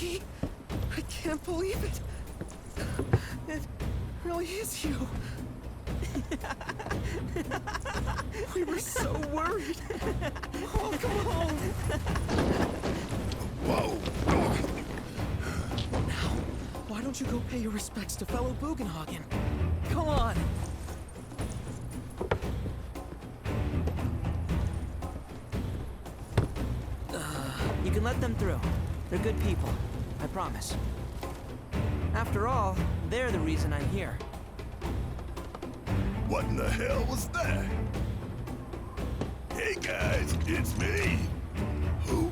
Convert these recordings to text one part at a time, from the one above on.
Nanaki? I can't believe it. It really is you. We were so worried. Welcome home. Whoa! Now, why don't you go pay your respects to fellow Bugenhagen? Come on. You can let them through. They're good people. I promise. After all, they're the reason I'm here. What in the hell was that? Hey guys, it's me. Who?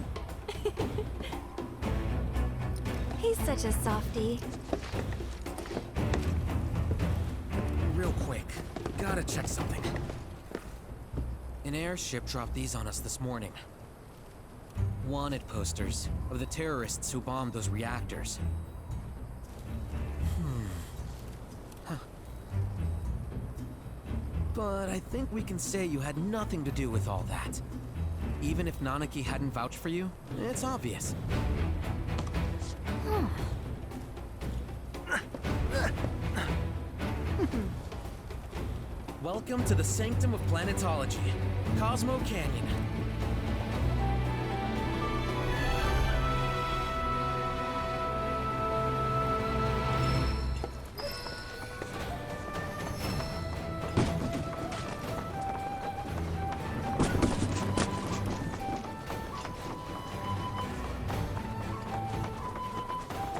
He's such a softie. Real quick, gotta check something. An airship dropped these on us this morning. Wanted posters of the terrorists who bombed those reactors. But I think we can say you had nothing to do with all that. Even if Nanaki hadn't vouched for you, it's obvious. Welcome to the Sanctum of Planetology, Cosmo Canyon.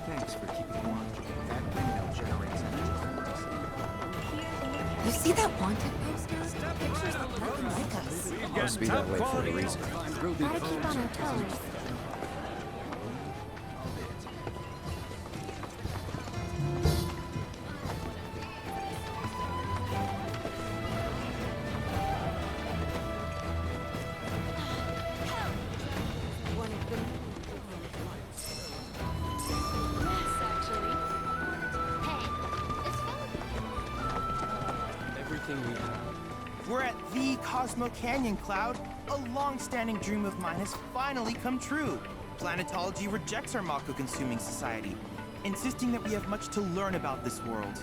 Thanks for keeping watch. That windmill generates energy. You see that wanted poster? Pictures look nothing like us. Must be that way for a reason. Gotta keep on our toes. Everything we have. We're at the Cosmo Canyon, Cloud. A long-standing dream of mine has finally come true. Planetology rejects our Mako-consuming society, insisting that we have much to learn about this world.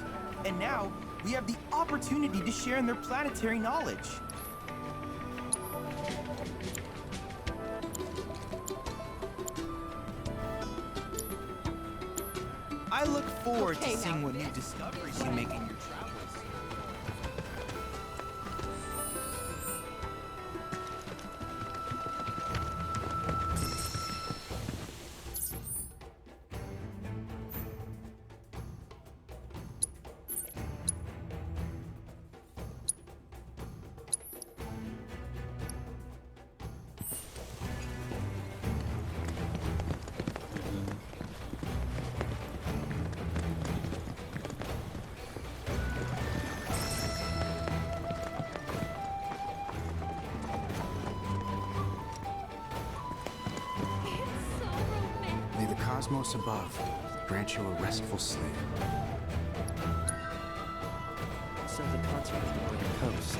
And now, we have the opportunity to share in their planetary knowledge. I look forward to seeing what new discoveries you make in your travels. May the cosmos above grant you a restful sleep. Sounds like concert on the coast.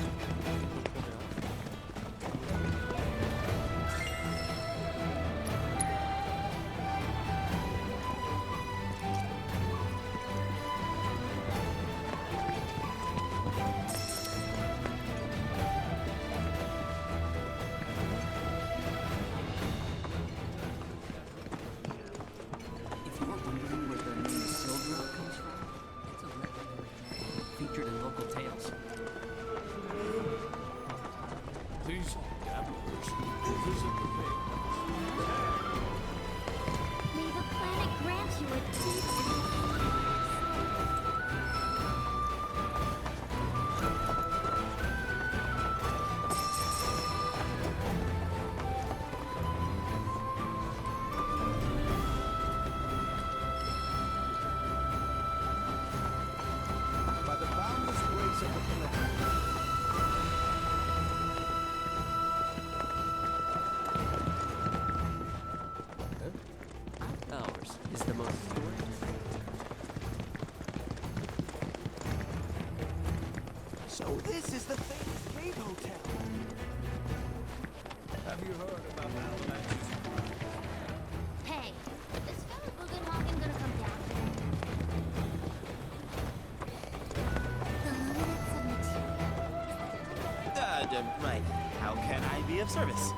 If you're wondering where the name Silver comes from, it's a legendary tale featured in local tales. These gamblers who visit the lake. May the planet grant you a deep sleep. By the boundless grace of the planet. Ours is the most So this is the famous Cave Hotel. Have you heard about Avalanche's? Hey, this fellow How can I be of service?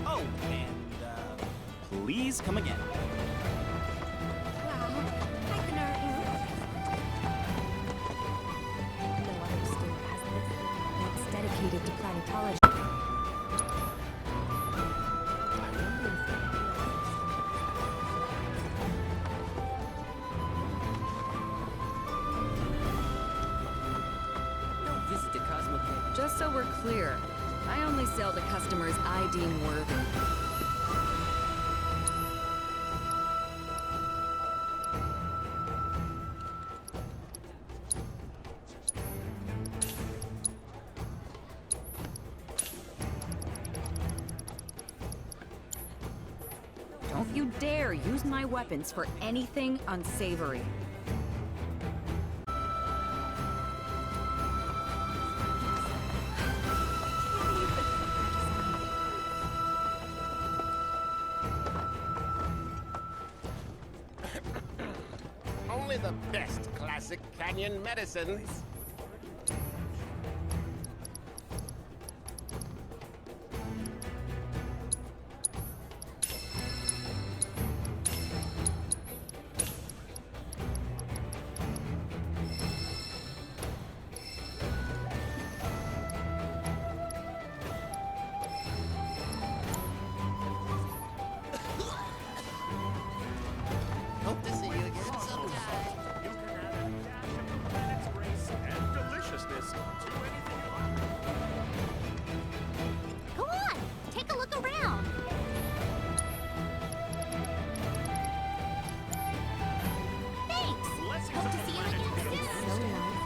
Oh, and, please come again. Wow, I can argue. No other store has this. It's dedicated to planetology. No visit to Cosmo Canyon. Just so we're clear, I only sell to customers I deem worthy. Don't you dare use my weapons for anything unsavory. Only the best classic canyon medicines. Hope to see you again sometime. You can add a dash of the planet's grace and deliciousness to anything you like. Go on, take a look around. Thanks. Blessings Hope of to the see you planet again be soon. with So you. nice.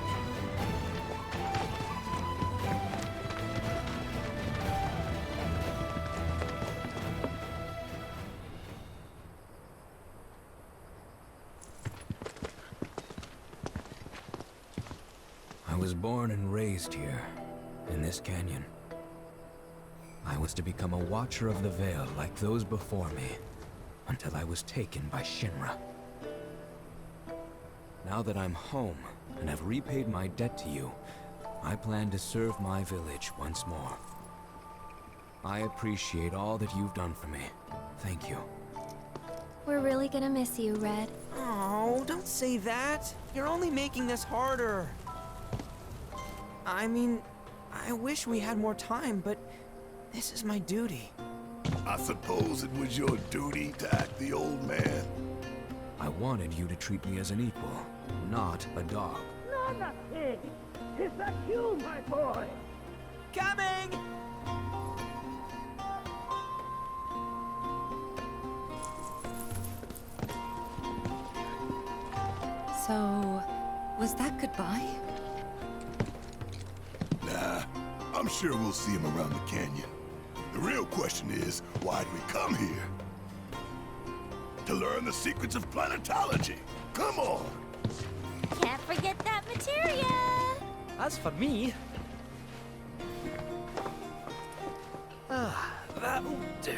I was born and raised here, in this canyon. I was to become a watcher of the Veil like those before me, until I was taken by Shinra. Now that I'm home and have repaid my debt to you, I plan to serve my village once more. I appreciate all that you've done for me. Thank you. We're really gonna miss you, Red. Oh, don't say that. You're only making this harder. I mean, I wish we had more time, but this is my duty. I suppose it was your duty to act the old man. I wanted you to treat me as an equal, not a dog. Not a pig! Is that you, my boy? Coming! So, was that goodbye? Nah, I'm sure we'll see him around the canyon. The real question is, why'd we come here? To learn the secrets of planetology. Come on! Can't forget that materia! As for me, that'll do.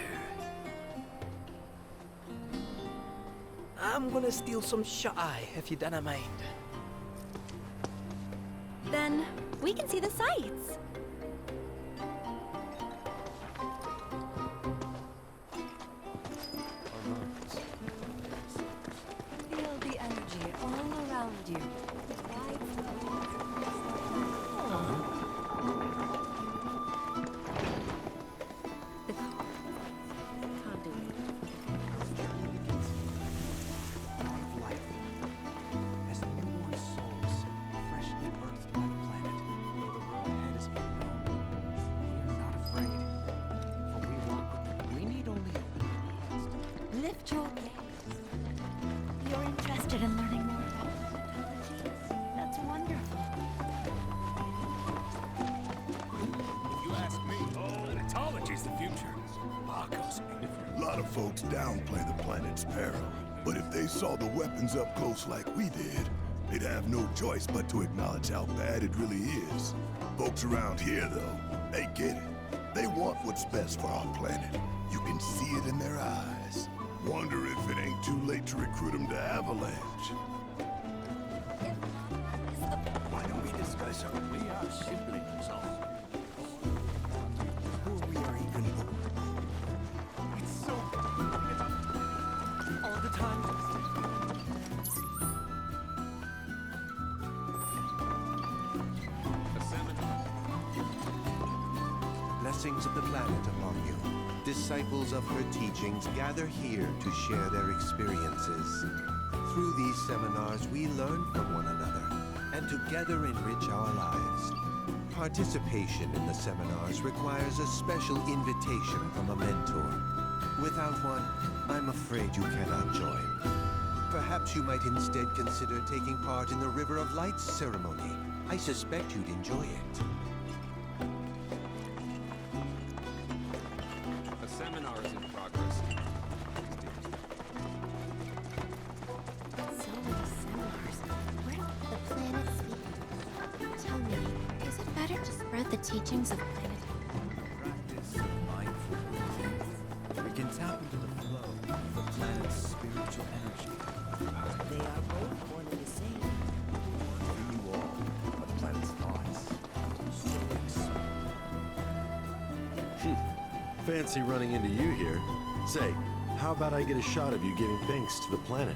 I'm gonna steal some shut-eye, if you don't mind. Then we can see the sights. Feel the energy all around you. Of life. As newborn souls, freshly birthed by the planet, though the road ahead is unknown, we are not afraid. For we walk with you. We need only open our eyes. Lift your gaze. You're interested in learning more about planetology? That's wonderful. If you ask me, planetology's the future. Marcos, A lot of folks downplay the planet's peril, but if they saw the weapons up close like we did, they'd have no choice but to acknowledge how bad it really is. Folks around here, though, they get it. They want what's best for our planet. You can see it in their eyes. Wonder if it ain't too late to recruit him to Avalanche. Why don't we discuss it? We are siblings, who we are even. It's so... all the time. Blessings of the planet upon you. Disciples of her teachings gather here to share their experiences. Through these seminars, we learn from one another and together enrich our lives. Participation in the seminars requires a special invitation from a mentor. Without one, I'm afraid you cannot join. Perhaps you might instead consider taking part in the River of Lights ceremony. I suspect you'd enjoy it. A seminar is in progress. So many seminars. Where do the planets speak? Tell me, is it better to spread the teachings of planet? Practice of mindful breathing. We can tap into the flow of the planet's spiritual energy. They are both one and the same. You all, the planet's thoughts. Fancy running into you here. Say, how about I get a shot of you giving thanks to the planet?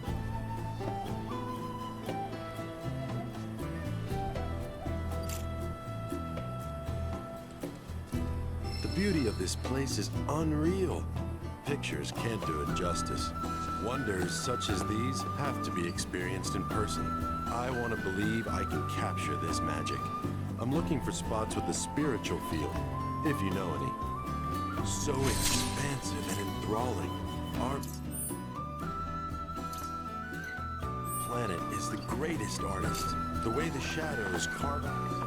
The beauty of this place is unreal. Pictures can't do it justice. Wonders such as these have to be experienced in person. I want to believe I can capture this magic. I'm looking for spots with a spiritual feel, if you know any. So expansive and enthralling. Our planet is the greatest artist. The way the shadows carve out.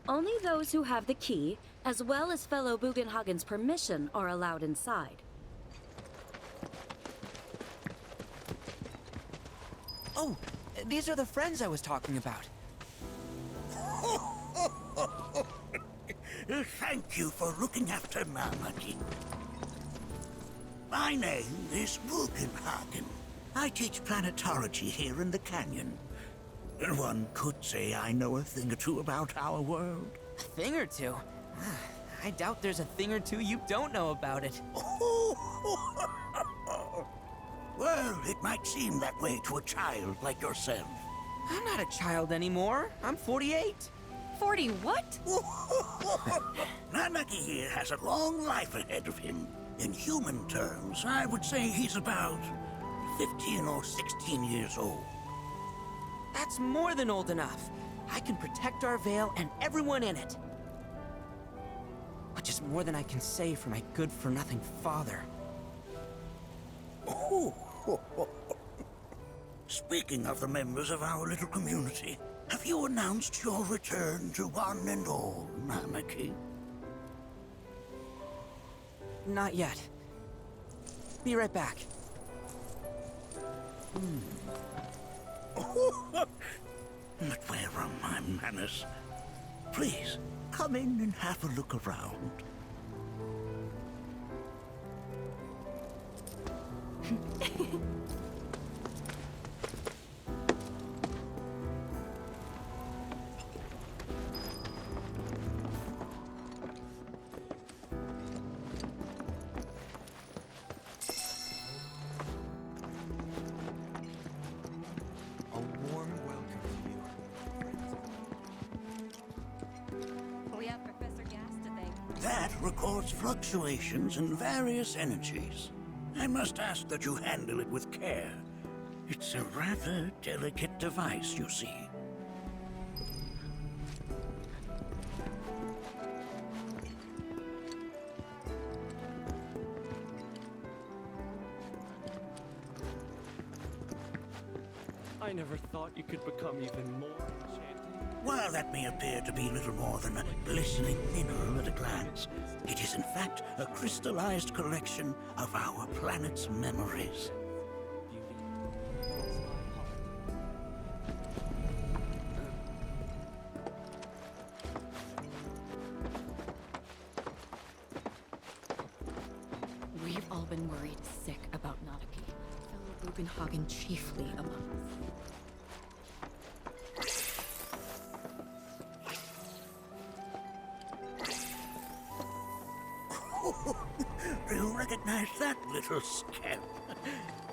Only those who have the key, as well as fellow Bugenhagen's permission, are allowed inside. Oh, these are the friends I was talking about. Thank you for looking after Malmati. My name is Bugenhagen. I teach planetology here in the canyon. One could say I know a thing or two about our world. A thing or two? I doubt there's a thing or two you don't know about it. Well, it might seem that way to a child like yourself. I'm not a child anymore. I'm 48. 40 what? Nanaki here has a long life ahead of him. In human terms, I would say he's about 15 or 16 years old. That's more than old enough. I can protect our Vale and everyone in it. Which is more than I can say for my good-for-nothing father. Speaking of the members of our little community, have you announced your return to one and all, Namaki? Not yet. Be right back. But where are my manners? Please, come in and have a look around. A warm welcome to you. We have Professor Gas to thank. That records fluctuations in various energies. I must ask that you handle it with care. It's a rather delicate device, you see. I never thought you could become even more enchanting. While that may appear to be little more than a glistening mineral at a glance, it is in fact a crystallized collection of our planet's memories. We've all been worried sick about Nanaki, fellow Bugenhagen chiefly among us. Do you recognize that little scamp?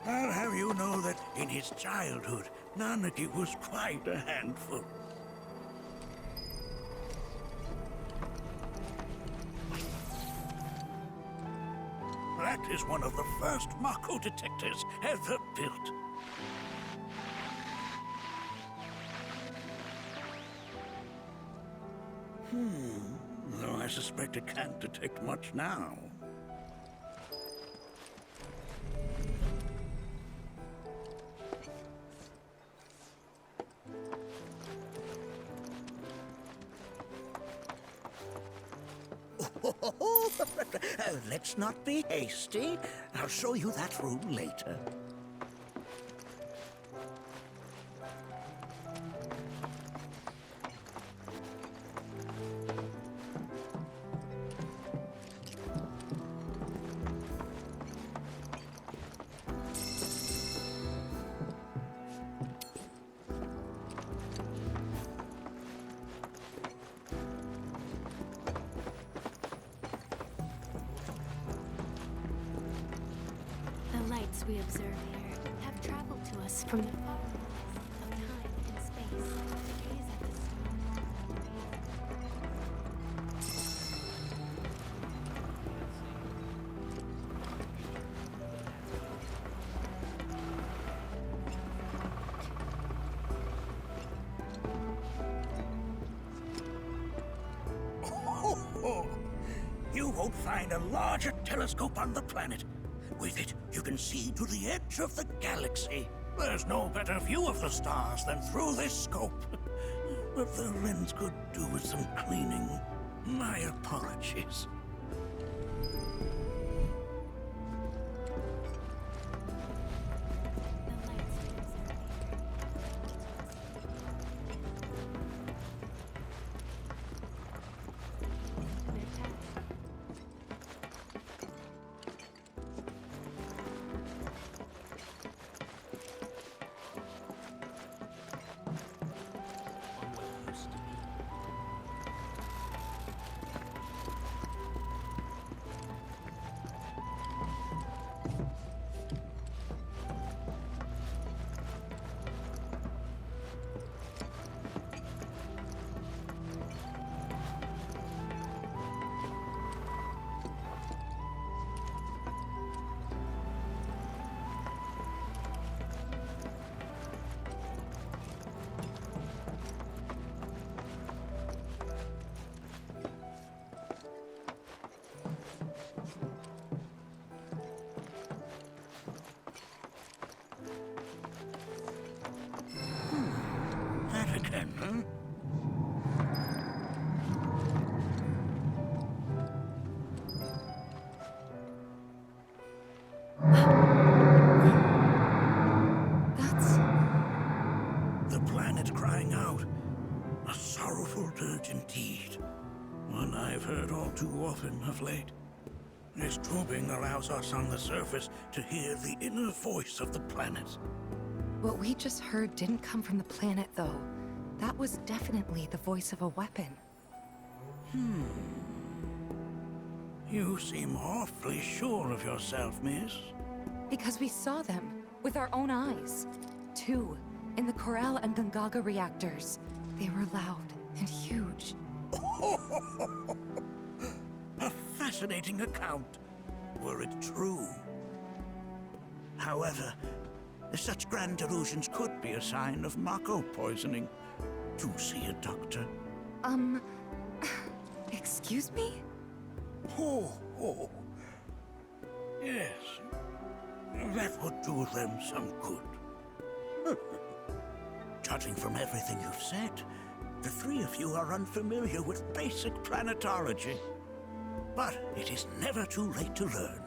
I'll have you know that in his childhood, Nanaki was quite a handful. That is one of the first Mako detectors ever built. Though I suspect it can't detect much now. Let's not be hasty. I'll show you that room later. The lights we observe here have traveled to us from the far north of time and space to gaze at the You won't find a larger telescope on the planet. With it, you can see to the edge of the galaxy. There's no better view of the stars than through this scope. But the lens could do with some cleaning. My apologies. That's... The planet crying out. A sorrowful dirge indeed. One I've heard all too often of late. This tubing allows us on the surface to hear the inner voice of the planet. What we just heard didn't come from the planet, though. That was definitely the voice of a weapon. You seem awfully sure of yourself, miss. Because we saw them, with our own eyes. 2, in the Corel and Gungaga reactors. They were loud and huge. A fascinating account, were it true. However, such grand delusions could be a sign of Mako poisoning. Do see a doctor. Excuse me? Oh. Yes. That would do them some good. Judging from everything you've said, the 3 of you are unfamiliar with basic planetology. But it is never too late to learn.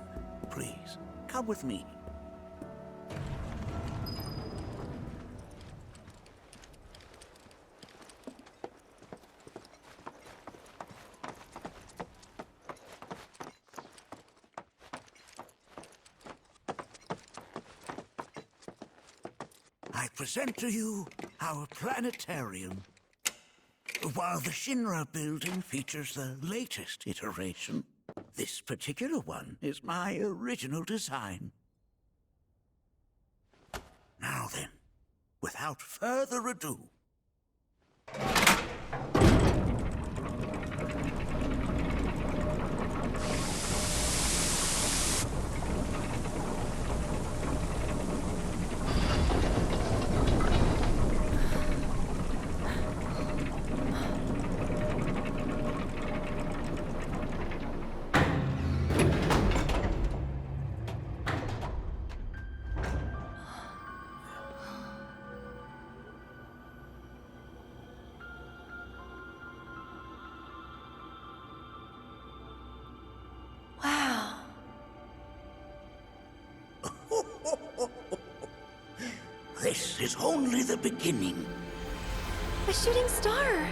Please, come with me. I present to you our planetarium. While the Shinra building features the latest iteration, this particular one is my original design. Now then, without further ado, Wow. this is only the beginning. A shooting star.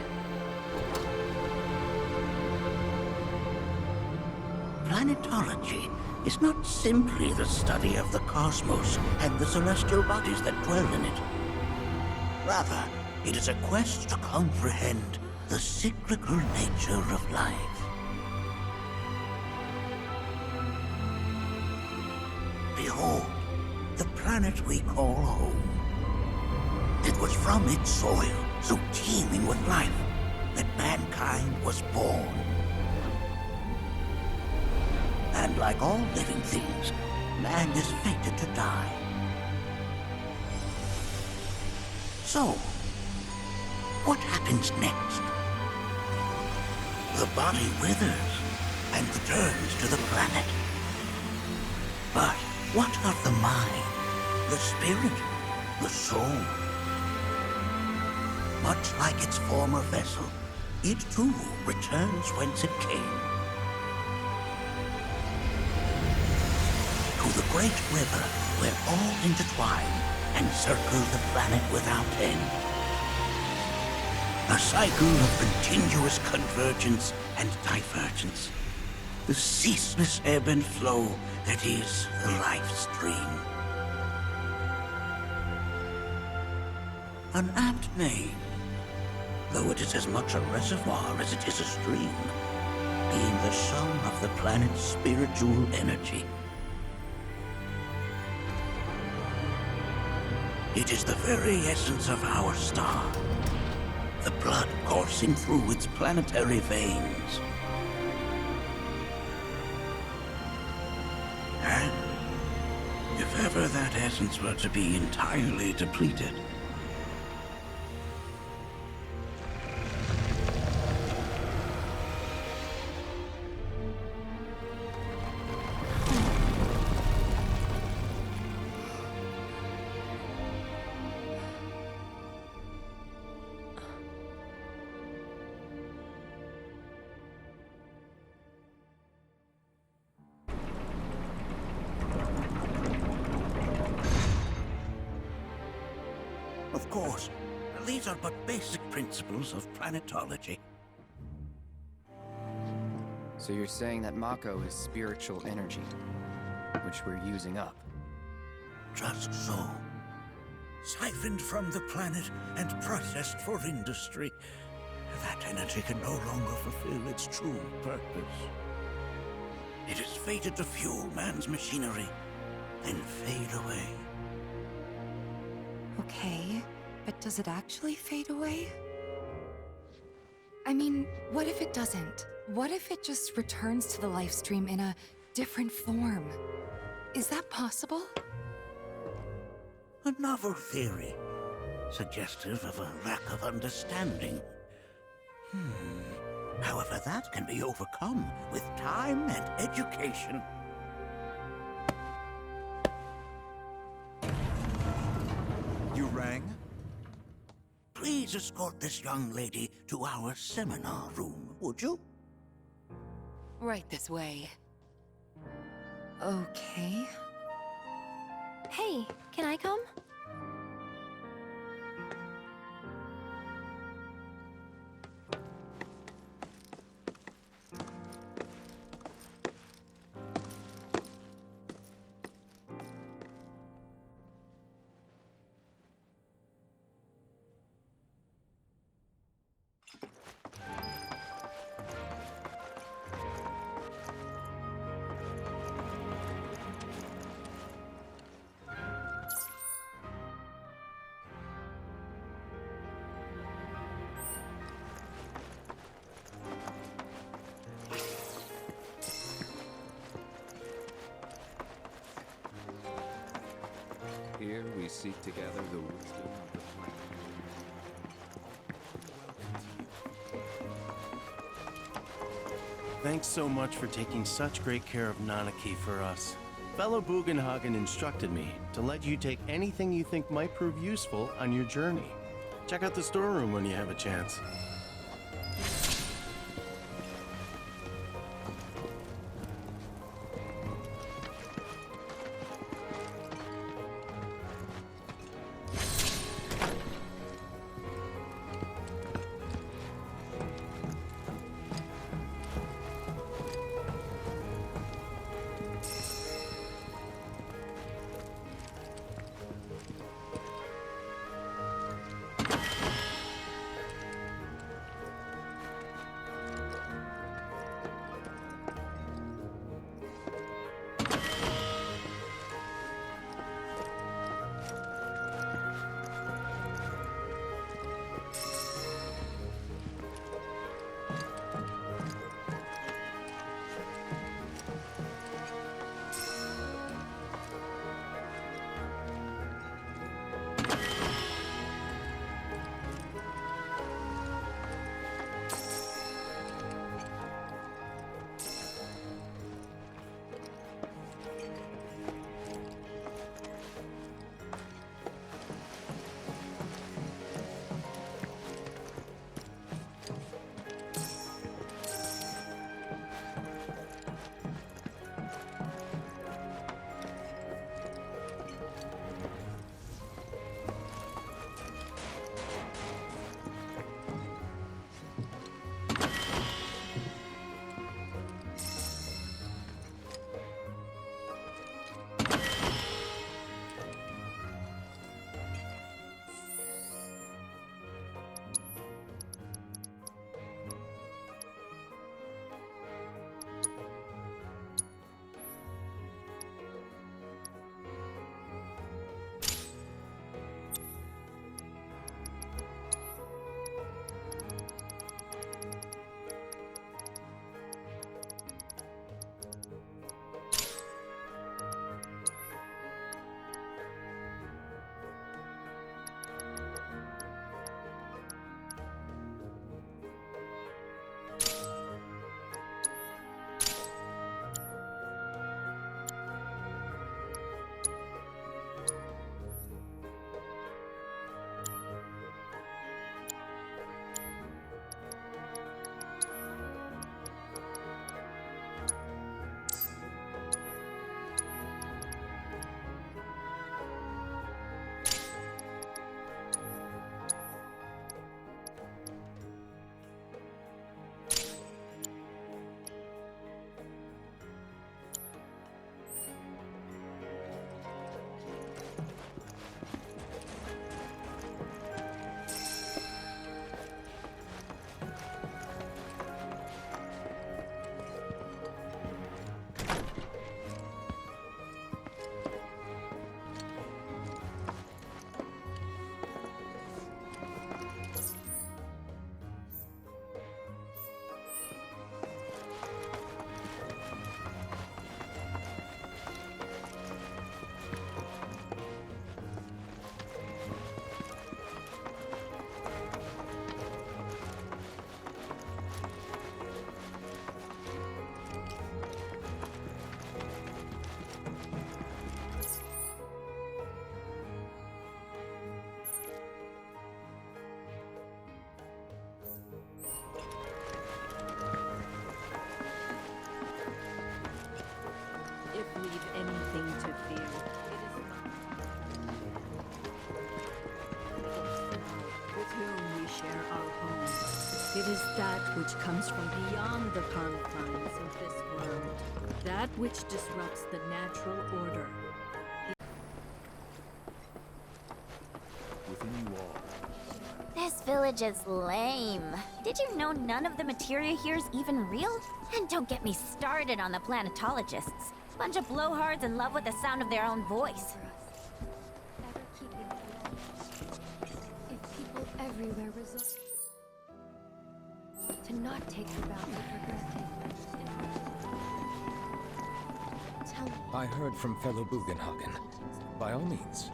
Planetology is not simply the study of the cosmos and the celestial bodies that dwell in it. Rather, it is a quest to comprehend the cyclical nature of life. Behold, the planet we call home. It was from its soil, so teeming with life, that mankind was born. And like all living things, man is fated to die. So, what happens next? The body withers and returns to the planet. But what of the mind, the spirit, the soul? Much like its former vessel, it too returns whence it came. To the great river where all intertwine and circle the planet without end. A cycle of continuous convergence and divergence. The ceaseless ebb and flow that is the life stream. An apt name, though it is as much a reservoir as it is a stream, being the sum of the planet's spiritual energy. It is the very essence of our star, the blood coursing through its planetary veins. And if ever that essence were to be entirely depleted, Of course, these are but basic principles of planetology. So you're saying that Mako is spiritual energy, which we're using up? Just so. Siphoned from the planet and processed for industry, that energy can no longer fulfill its true purpose. It is fated to fuel man's machinery, then fade away. Okay, but does it actually fade away? I mean, what if it doesn't? What if it just returns to the life stream in a different form? Is that possible? A novel theory, suggestive of a lack of understanding. However, that can be overcome with time and education. You rang? Please escort this young lady to our seminar room, would you? Right this way. Okay. Hey, can I come? Here we seek together the wisdom of the planet. Thanks so much for taking such great care of Nanaki for us. Fellow Bugenhagen instructed me to let you take anything you think might prove useful on your journey. Check out the storeroom when you have a chance. If we've anything to fear, with whom we share our home. It is that which comes from beyond the confines of this world, that which disrupts the natural order. Within you all. This village is lame. Did you know none of the materia here is even real? And don't get me started on the planetologists. Bunch of blowhards in love with the sound of their own voice. If people everywhere resolve to not take the vow with regret. Tell me. I heard from fellow Bugenhagen. By all means,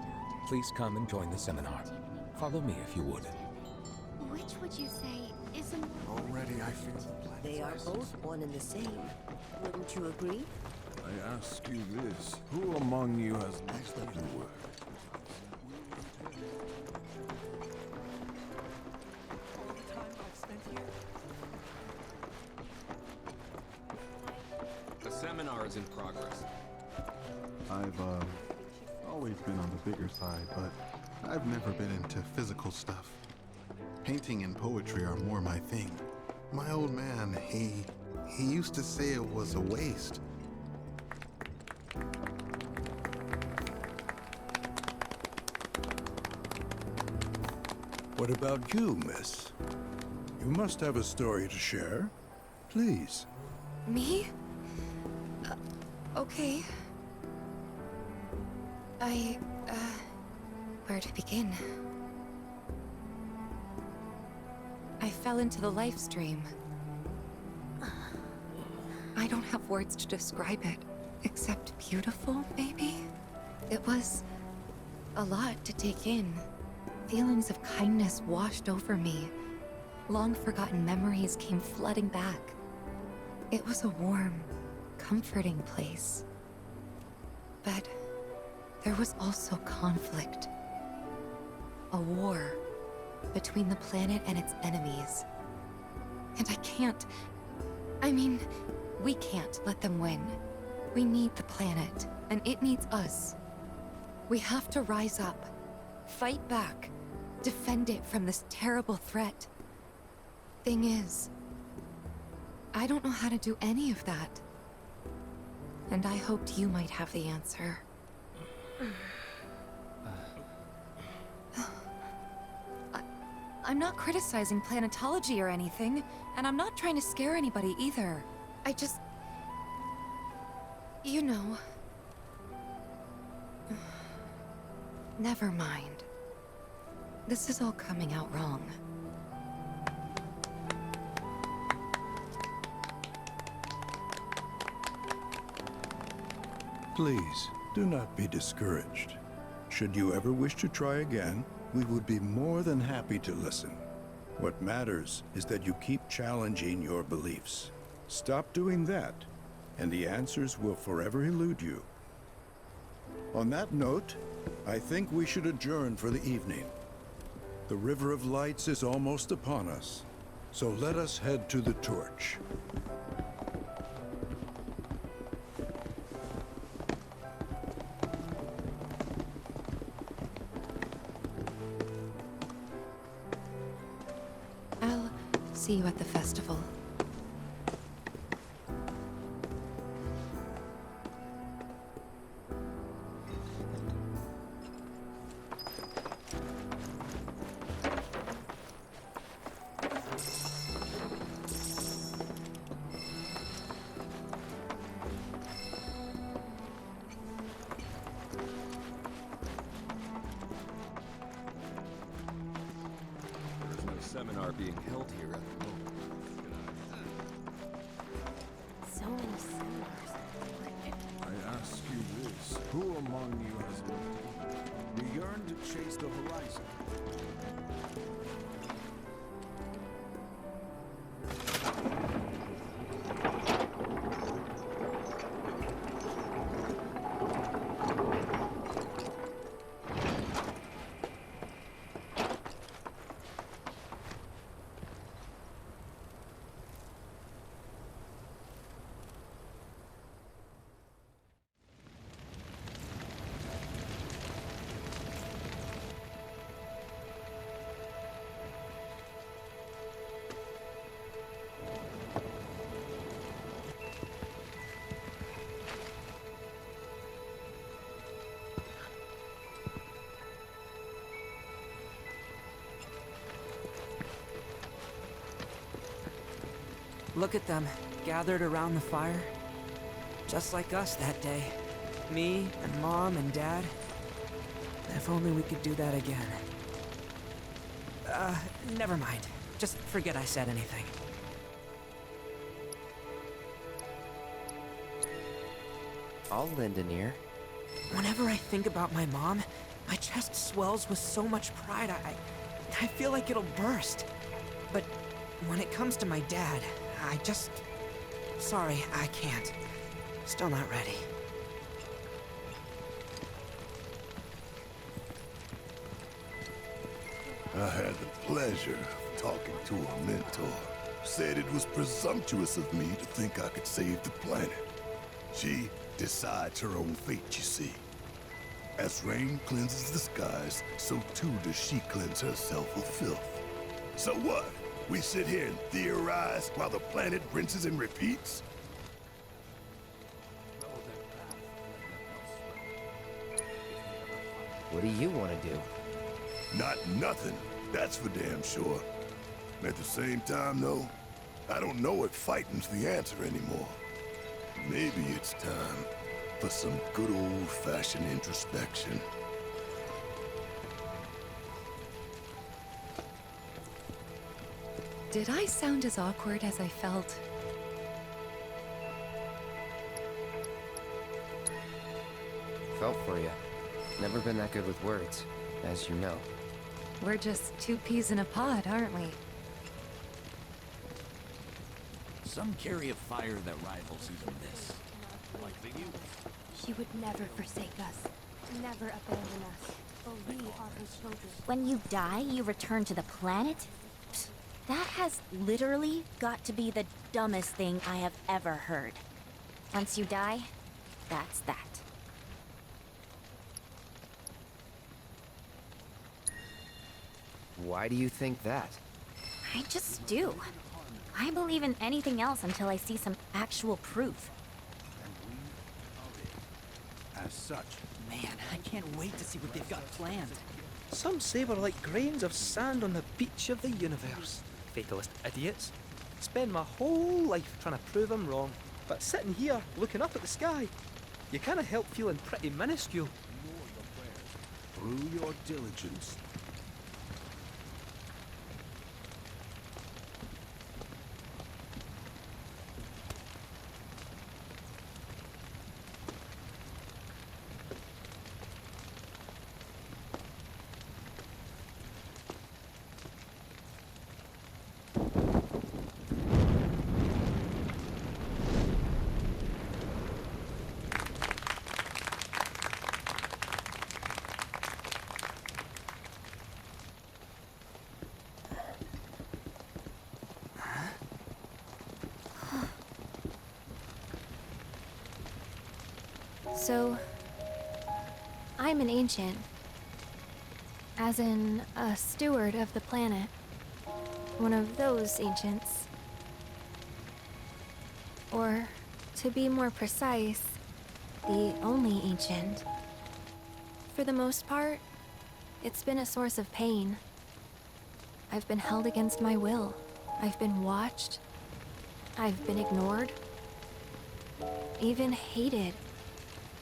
please come and join the seminar. Follow me if you would. Which would you say isn't... Already I feel They are both one and the same. Wouldn't you agree? I ask you this. Who among you has next of the word? The seminar is in progress. I've always been on the bigger side, but I've never been into physical stuff. Painting and poetry are more my thing. My old man, he used to say it was a waste. What about you, miss? You must have a story to share. Please. Me? Okay. Where to begin? I fell into the life stream. I don't have words to describe it, except beautiful, maybe? It was a lot to take in. Feelings of kindness washed over me. Long-forgotten memories came flooding back. It was a warm, comforting place. But there was also conflict. A war between the planet and its enemies. And we can't let them win. We need the planet, and it needs us. We have to rise up, fight back, defend it from this terrible threat. Thing is, I don't know how to do any of that. And I hoped you might have the answer. I'm not criticizing planetology or anything, and I'm not trying to scare anybody either. I just... You know... Never mind. This is all coming out wrong. Please, do not be discouraged. Should you ever wish to try again, we would be more than happy to listen. What matters is that you keep challenging your beliefs. Stop doing that, and the answers will forever elude you. On that note, I think we should adjourn for the evening. The River of Lights is almost upon us, so let us head to the torch. I'll see you at the festival. seminar being held here at the moment. So many seminars. I ask you this, who among you has lived? We yearn to chase the horizon. Look at them, gathered around the fire. Just like us that day. Me and Mom and Dad. If only we could do that again. Never mind. Just forget I said anything. I'll lend an ear. Whenever I think about my mom, my chest swells with so much pride, I feel like it'll burst. But when it comes to my dad, I just... Sorry, I can't. Still not ready. I had the pleasure of talking to a mentor. Said it was presumptuous of me to think I could save the planet. She decides her own fate, you see. As rain cleanses the skies, so too does she cleanse herself of filth. So what? We sit here and theorize while the planet rinses and repeats? What do you want to do? Not nothing, that's for damn sure. At the same time, though, I don't know if fighting's the answer anymore. Maybe it's time for some good old-fashioned introspection. Did I sound as awkward as I felt? Felt for you. Never been that good with words, as you know. We're just two peas in a pod, aren't we? Some carry a fire that rivals even this. Like the youth. She would never forsake us, never abandon us, for we are her children. When you die, you return to the planet? Psst, that has literally got to be the dumbest thing I have ever heard. Once you die, that's that. Why do you think that? I just do. I believe in anything else until I see some actual proof. As such. Man, I can't wait to see what they've got planned. Some say we're like grains of sand on the beach of the universe. Fatalist idiots. Spend my whole life trying to prove I'm wrong, but sitting here, looking up at the sky, you can't help feeling pretty minuscule. Through your diligence, So, I'm an ancient. As in, a steward of the planet. One of those ancients. Or, to be more precise, the only ancient. For the most part, it's been a source of pain. I've been held against my will. I've been watched. I've been ignored. Even hated.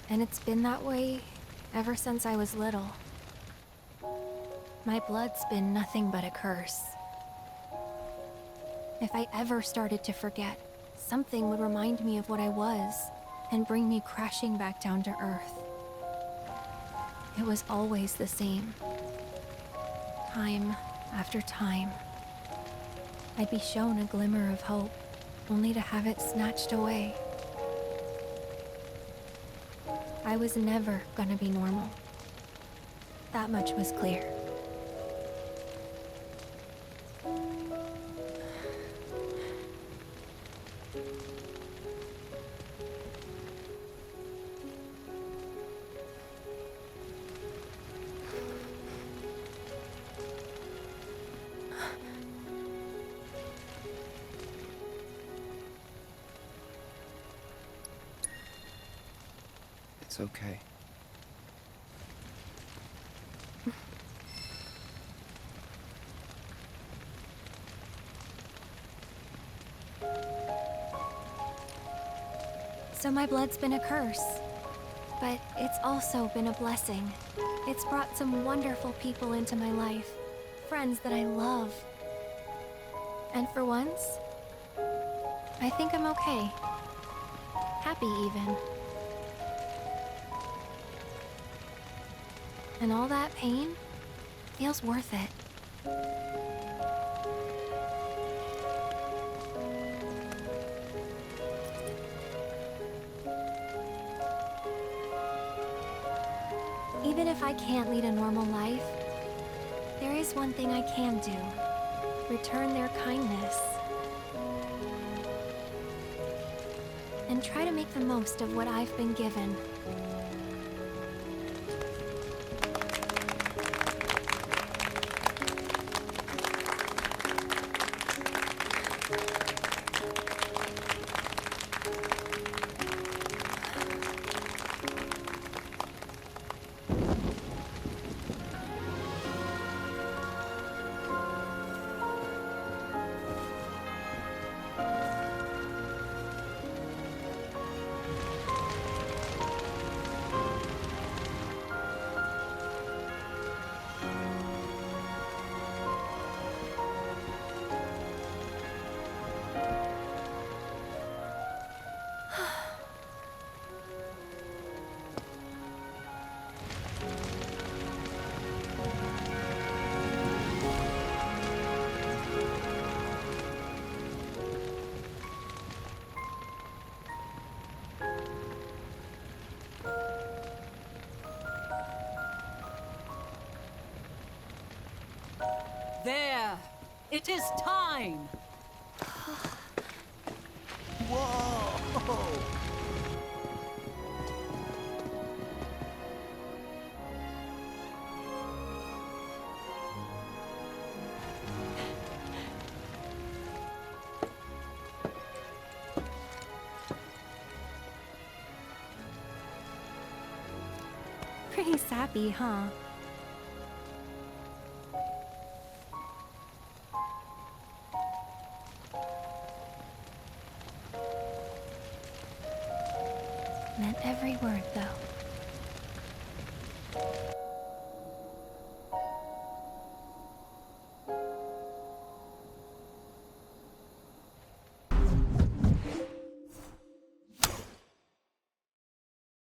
And it's been that way ever since I was little. My blood's been nothing but a curse. If I ever started to forget, something would remind me of what I was and bring me crashing back down to Earth. It was always the same. Time after time. I'd be shown a glimmer of hope, only to have it snatched away. I was never gonna be normal. That much was clear. It's okay. So my blood's been a curse, but it's also been a blessing. It's brought some wonderful people into my life, friends that I love. And for once, I think I'm okay. Happy even. And all that pain feels worth it. Even if I can't lead a normal life, there is one thing I can do. Return their kindness. And try to make the most of what I've been given. There! It is time! Whoa! Pretty sappy, huh?